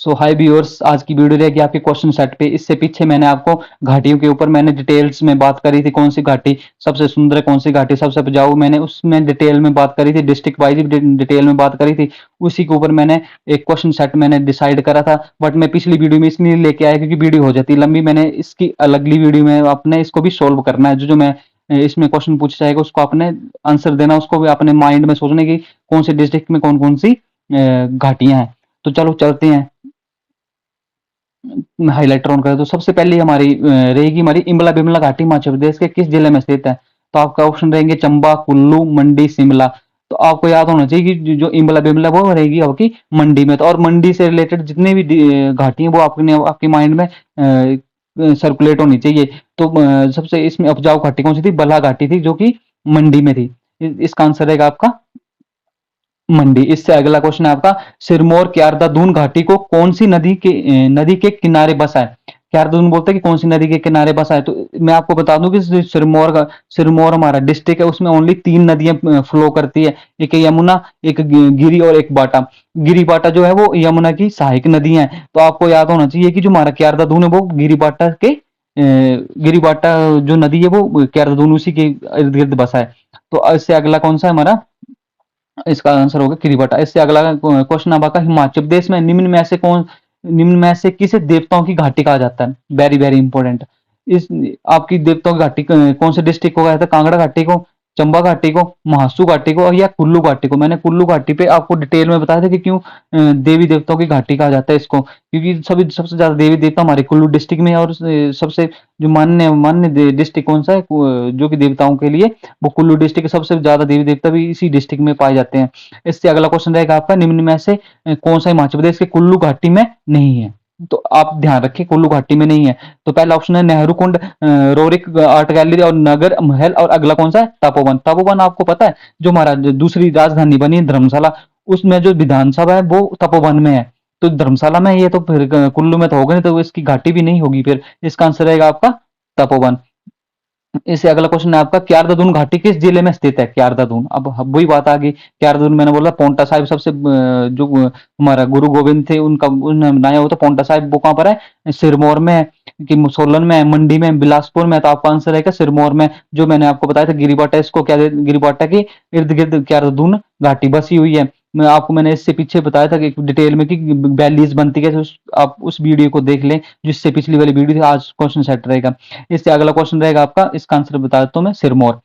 सो हाय viewers, आज की video रहेगी आपके क्वेश्चन सेट पे। इससे पीछे मैंने आपको घाटियों के ऊपर मैंने डिटेल्स में बात करी थी, कौन सी घाटी सबसे सुंदर है, कौन सी घाटी सबसे उपजाऊ, मैंने उसमें डिटेल में बात करी थी, डिस्ट्रिक्ट वाइज भी डिटेल में बात करी थी। उसी के ऊपर मैंने एक क्वेश्चन सेट मैंने डिसाइड करा था। बट मैं पिछली वीडियो में इसलिए लेके आया क्योंकि वीडियो हो जाती है लंबी। मैंने इसकी अगली वीडियो में आपने इसको भी सोल्व करना है। जो जो मैं इसमें क्वेश्चन पूछा जाएगा उसको आपने आंसर देना, उसको भी अपने माइंड में सोचने की कौन से डिस्ट्रिक्ट में कौन कौन सी घाटियां हैं। तो चलो चलते हैं, हाइलाइटर ऑन करें तो सबसे पहले हमारी रहेगी हमारी इमला बिमला घाटी हिमाचल प्रदेश के किस जिले में स्थित है। तो आपका ऑप्शन रहेंगे चंबा, कुल्लू, मंडी, शिमला। तो आपको याद होना चाहिए कि जो इमला बिमला वो रहेगी आपकी मंडी में। तो और मंडी से रिलेटेड जितने भी घाटी हैं वो आपने आपके माइंड में सर्कुलेट होनी चाहिए। तो सबसे इसमें उपजाऊ घाटी कौन सी थी? बल्हा घाटी थी, जो कि मंडी में थी। इसका आंसर रहेगा आपका मंडी। इससे अगला क्वेश्चन है आपका, सिरमौर क्यारदा दून घाटी को कौन सी नदी के किनारे बसा है? क्यारदा दून बोलते हैं कि कौन सी नदी के किनारे बसा है। तो मैं आपको बता दूं कि सिरमौर हमारा डिस्ट्रिक्ट है, उसमें ओनली 3 नदियां फ्लो करती है। एक है यमुना, एक गिरी और एक बाटा। गिरी बाटा जो है वो यमुना की सहायक नदियां हैं। तो आपको याद होना चाहिए कि जो हमारा क्यारदा दून है वो गिरी बाटा के गिरी बाटा जो नदी है वो क्यारदा दून उसी के इर्द गिर्द बसा है। तो इससे अगला कौन सा है हमारा? इसका आंसर होगा किरीबटा। इससे अगला क्वेश्चन आपका, हिमाचल प्रदेश में निम्न में से किसे देवताओं की घाटी कहा जाता है? Very very important. इस आपकी देवताओं की घाटी कौन से डिस्ट्रिक्ट को कहा जाता है? कांगड़ा घाटी को, चंबा घाटी को, महासू घाटी को या कुल्लू घाटी को। मैंने कुल्लू घाटी पे आपको डिटेल में बताया था कि क्यों देवी देवताओं की घाटी कहा जाता है इसको, क्योंकि सभी सबसे ज्यादा देवी देवता हमारे कुल्लू डिस्ट्रिक्ट में है। और सबसे जो मान्य मान्य डिस्ट्रिक्ट कौन सा है जो कि देवताओं के लिए, वो कुल्लू डिस्ट्रिक्ट के सबसे ज्यादा देवी देवता भी इसी डिस्ट्रिक्ट में पाए जाते हैं। इससे अगला क्वेश्चन रहेगा आपका, निम्न में से कौन सा हिमाचल प्रदेश के कुल्लू घाटी में नहीं है? तो आप ध्यान रखिए, कुल्लू घाटी में नहीं है। तो पहला ऑप्शन है नेहरू कुंड, रोरिक आर्ट गैलरी और नगर महल। और अगला कौन सा है? तपोवन। तपोवन आपको पता है जो हमारा जो दूसरी राजधानी बनी है धर्मशाला, उसमें जो विधानसभा है वो तपोवन में है। तो धर्मशाला में ये तो फिर कुल्लू में तो होगा नहीं, तो इसकी घाटी भी नहीं होगी। फिर इसका आंसर रहेगा आपका तपोवन। इससे अगला क्वेश्चन है आपका, क्यारदादून घाटी किस जिले में स्थित है? क्यारदादून, अब वही बात आ गई। क्यारदादून मैंने बोला पौंटा साहिब सबसे जो हमारा गुरु गोविंद थे उनका उन्होंने बनाया हुआ था पौंटा साहिब, वो कहाँ पर है? सिरमौर में है कि सोलन में है, मंडी में, बिलासपुर में। तो आपका आंसर रहेगा सिरमौर में। जो मैंने आपको बताया था गिरिबाटा, इसको क्या गिरिबाटा के इर्द गिर्द क्यारदादून घाटी बसी हुई है। मैंने इससे पीछे बताया था कि डिटेल में कि वैलीज बनती कैसे, आप उस वीडियो को देख लें जिससे पिछली वाली वीडियो थी। आज क्वेश्चन सेट रहेगा। इससे अगला क्वेश्चन रहेगा आपका, इसका आंसर बता देता हूं मैं, सिरमौर।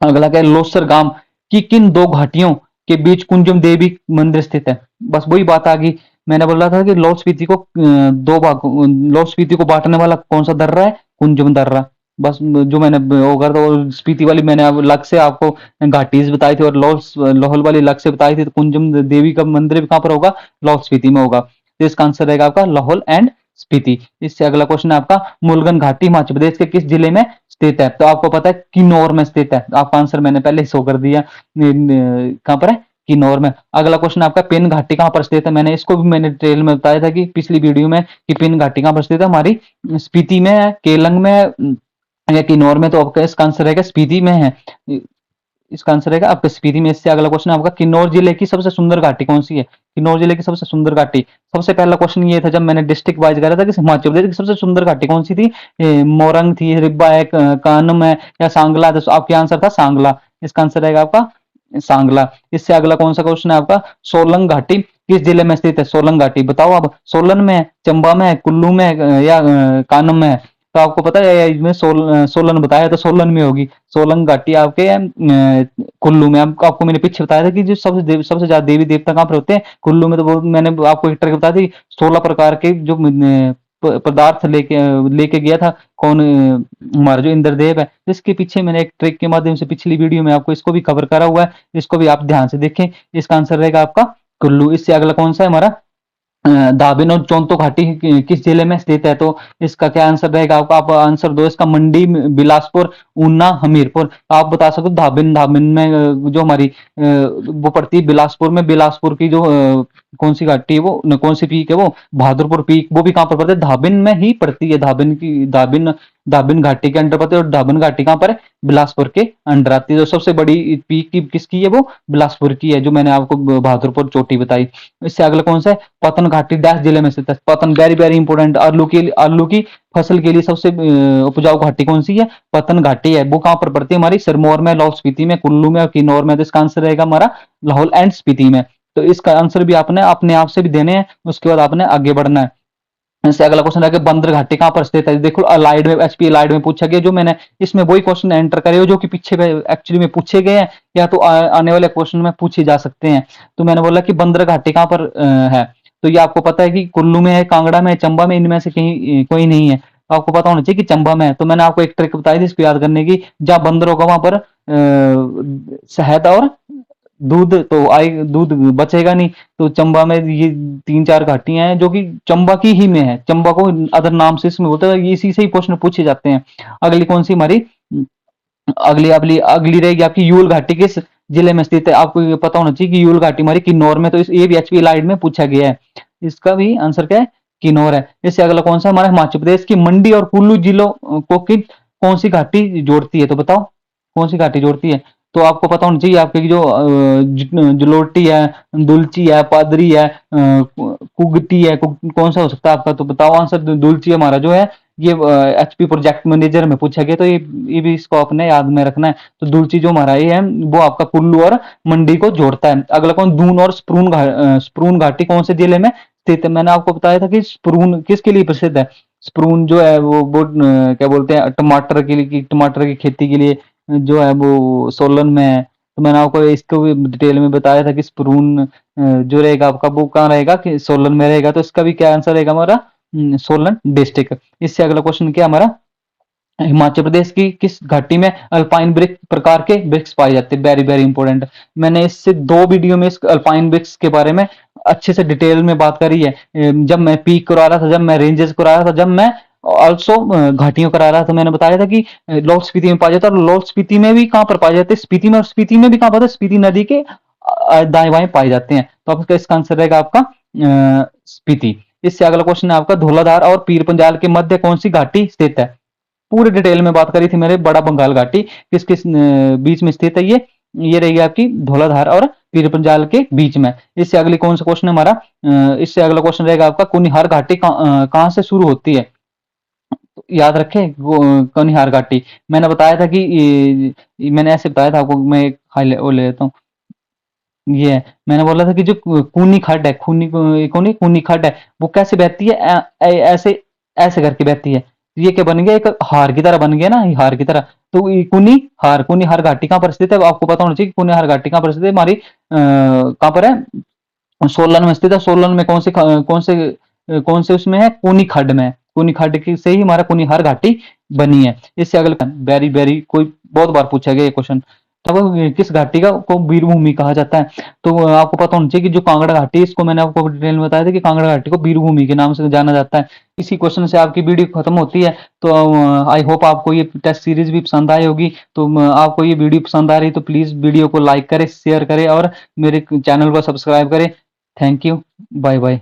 अगला क्या है, लोसर गांव की किन दो घाटियों के बीच कुंजम देवी मंदिर स्थित है? बस वही बात आ गई। मैंने बोला था कि लाहौल स्पीति को दो भाग, लाहौल स्पीति को बांटने वाला कौन सा दर्रा है? कुंजम दर्रा। बस जो मैंने वो कर दो, स्पीति वाली मैंने अब अलग से आपको घाटीज बताई थी और लाहौल वाली अलग से बताई थी। तो कुंजम देवी का मंदिर कहाँ पर होगा? लाहौल स्पीति में होगा। तो इसका आंसर रहेगा आपका लाहौल एंड स्पीति। इससे अगला क्वेश्चन है आपका, मुलगन घाटी हिमाचल प्रदेश के किस जिले में स्थित है? तो आपको पता है किन्नौर में स्थित है। आपका आंसर मैंने पहले ही शो कर दिया, कहां पर है? किन्नौर में। अगला क्वेश्चन आपका, पिन घाटी कहां पर स्थित है? मैंने इसको भी मैंने डिटेल में बताया था कि पिछली वीडियो में कि पिन घाटी कहां पर स्थित है? हमारी स्पीति में है, केलंग में या किन्नौर में। तो आपका इसका आंसर रहेगा स्पीति में है। इसका आंसर रहेगा आपका स्पीति में। इससे अगला क्वेश्चन आपका, किन्नौर जिले की सबसे सुंदर घाटी कौन सी है? किन्नौर जिले की सबसे सुंदर घाटी, सबसे पहला क्वेश्चन ये था जब मैंने डिस्ट्रिक्ट वाइज करा था कि हिमाचल प्रदेश की सबसे सुंदर घाटी कौन सी थी? मोरंग थी, रिब्बा है, कानम है या सांगला? तो आपका आंसर था सांगला। इसका आंसर रहेगा आपका सांगला। इससे अगला कौन सा क्वेश्चन है आपका, सोलंग घाटी किस जिले में स्थित है? सोलंग घाटी बताओ आप, सोलन में है, चंबा में है, कुल्लू में है या कानम में है? तो आपको पता है इसमें सोलन बताया तो सोलन में होगी। सोलंग घाटी आपके कुल्लू में। आपको मैंने पीछे बताया था कि जो सबसे ज्यादा देवी देवता कहाँ पर होते हैं? कुल्लू में। तो वो मैंने आपको एक ट्रिक बताई थी, 16 प्रकार के जो पदार्थ लेके गया था कौन, हमारा जो इंद्रदेव है। इसके पीछे मैंने एक ट्रिक के माध्यम से पिछली वीडियो में आपको इसको भी कवर करा हुआ है, इसको भी आप ध्यान से देखें। इसका आंसर रहेगा आपका कुल्लू। इससे अगला कौन सा है हमारा, दाबिन और चोंतो घाटी किस जिले में स्थित है? तो इसका क्या आंसर रहेगा आपका? आप आंसर दो इसका, मंडी, बिलासपुर, ऊना, हमीरपुर। आप बता सकते हो धाबिन, धाबिन में जो हमारी वो पड़ती है बिलासपुर में, बिलासपुर की जो कौन सी घाटी है वो कौन सी पीक है वो, बहादुरपुर पीक, वो भी कहाँ पर पड़ती है, धाबिन में ही पड़ती है। धाबिन धाबिन घाटी के अंडर पड़ती है। और धाबिन घाटी कहाँ पर है, बिलासपुर के अंडर आती है। जो सबसे बड़ी पीक की किसकी है, वो बिलासपुर की है, जो मैंने आपको बहादुरपुर चोटी बताई। इससे अगला कौन सा है, पतन घाटी डैश जिले में स्थित है। पतन वेरी वेरी इंपॉर्टेंट, आलू की फसल के लिए सबसे उपजाऊ घाटी कौन सी है, पतन घाटी है। वो कहाँ पर पड़ती है हमारी, सिरमौर में, लाहौल स्पीति में, कुल्लू में और किन्नौर में। तो इसका आंसर रहेगा हमारा लाहौल एंड स्पीति में। तो इसका आंसर भी आपने अपने आप से भी देने हैं, उसके बाद आपने आगे बढ़ना है। इससे अगला क्वेश्चन है, बंदर घाटी कहां पर स्थित है। देखो अलाइड में, एचपी अलाइड में पूछा गया, जो मैंने इसमें वही क्वेश्चन एंटर करे हो जो कि पीछे एक्चुअली में पूछे गए हैं, या तो आने वाले क्वेश्चन में पूछे जा सकते हैं। तो मैंने बोला कि बंदर घाटी कहां पर है। तो ये आपको पता है कि कुल्लू में है, कांगड़ा में है, चंबा में, इनमें से कहीं कोई नहीं है। तो आपको पता होना चाहिए कि चंबा में है। तो मैंने आपको एक ट्रिक बताई थी इसको याद करने की, जहां बंदर होगा वहां पर शहद और दूध तो आए, दूध बचेगा नहीं। तो चंबा में ये तीन चार घाटियां हैं जो कि चंबा की ही में है, चंबा को अदर नाम से इसमें बोलते हैं। ये इसी से ही प्रश्न पूछे जाते हैं। अगली कौन सी हमारी, अगली अगली अगली रहेगी आपकी, यूल घाटी किस जिले में स्थित है। आपको ये पता होना चाहिए कि यूल घाटी हमारी किन्नौर में। तो इस ये भी एचपी लाइड में पूछा गया है। इसका भी आंसर क्या है, किन्नौर है। इससे अगला कौन सा हमारा, हिमाचल प्रदेश की मंडी और कुल्लू जिलों को की कौन सी घाटी जोड़ती है। तो बताओ कौन सी घाटी जोड़ती है। तो आपको पता होना चाहिए आपके जो जलोटी है, दुलची है, पादरी है, कुगती है, कौन सा हो सकता है आपका। तो बताओ आंसर। दुलची हमारा जो है ये एचपी प्रोजेक्ट मैनेजर में पूछा गया। तो ये भी इसको आपने याद में रखना है। तो दुलची जो हमारा ये है वो आपका कुल्लू और मंडी को जोड़ता है। अगला कौन, दून और स्प्रून घाटी कौन से जिले में स्थित है। मैंने आपको बताया था कि स्प्रून किसके लिए प्रसिद्ध है। स्प्रून जो है वो क्या बोलते हैं, टमाटर के लिए, टमाटर की खेती के लिए जो है वो सोलन में है। तो मैंने आपको इसको भी डिटेल में बताया था कि स्प्रून जो रहेगा आपका वो कहाँ रहेगा, कि सोलन में रहेगा। तो इसका भी क्या आंसर रहेगा हमारा, सोलन डिस्ट्रिक्ट। इससे अगला क्वेश्चन क्या हमारा, हिमाचल प्रदेश की किस घाटी में अल्पाइन वृक्ष प्रकार के वृक्ष पाए जाते हैं। Very very important. मैंने इससे दो वीडियो में इस अल्पाइन वृक्ष के बारे में अच्छे से डिटेल में बात करी है। जब मैं पीक करा रहा था, जब मैं रेंजेस करा रहा था, जब मैं ऑल्सो घाटियों करा रहा था, मैंने बताया था कि लाहौल स्पीति में पाया जाता है। और लाहौल स्पीति में भी कहाँ पर पाए जाते हैं, स्पीति में। और स्पीति में भी कहाँ पाते हैं, स्पीति नदी के दाएं बाएं पाए जाते हैं। तो आपका इसका आंसर रहेगा आपका स्पीति। इससे अगला क्वेश्चन है आपका, धौलाधार और पीर पंजाल के मध्य कौन सी घाटी स्थित है। पूरे डिटेल में बात करी थी मेरे, बड़ा बंगाल घाटी किस किस बीच में स्थित है। ये रहेगी आपकी धौलाधार और पीर पंजाल के बीच में। इससे अगली कौन सा क्वेश्चन है हमारा, इससे अगला क्वेश्चन रहेगा आपका, कुनिहार घाटी कहाँ से शुरू होती है। तो याद रखें कुनिहार घाटी। मैंने बताया था कि मैंने ऐसे बताया था आपको, मैं एक हाईलाइट वो ले लेता हूँ। ये है, मैंने बोला था कि जो खूनी खड्ड है, खूनी खूनी खड्ड है, वो कैसे बहती है, ऐसे ऐसे करके बहती है। ये क्या बन गया, एक हार की तरह बन गया ना, ये हार की तरह। तो ये कुनी हार घाटी कहाँ पर स्थित है, आपको पता होना चाहिए कि कुनी हार घाटी कहाँ पर स्थित है हमारी, कहाँ पर है, सोलन में स्थित है। सोलन में कौन से उसमें है, कुनी खड्ड में। कुनी खड्ड की से ही हमारा कुनिहार घाटी बनी है। इससे अगला, वेरी वेरी कोई बहुत बार पूछा गया ये क्वेश्चन। तब किस घाटी का को वीरभूमि कहा जाता है। तो आपको पता होना चाहिए कि जो कांगड़ा घाटी है, इसको मैंने आपको डिटेल में बताया था कि कांगड़ा घाटी को वीरभूमि के नाम से जाना जाता है। इसी क्वेश्चन से आपकी वीडियो खत्म होती है। तो आई होप आपको ये टेस्ट सीरीज भी पसंद आई होगी। तो आपको ये वीडियो पसंद आ रही तो प्लीज वीडियो को लाइक करें, शेयर करें और मेरे चैनल को सब्सक्राइब करें। Thank you, bye bye.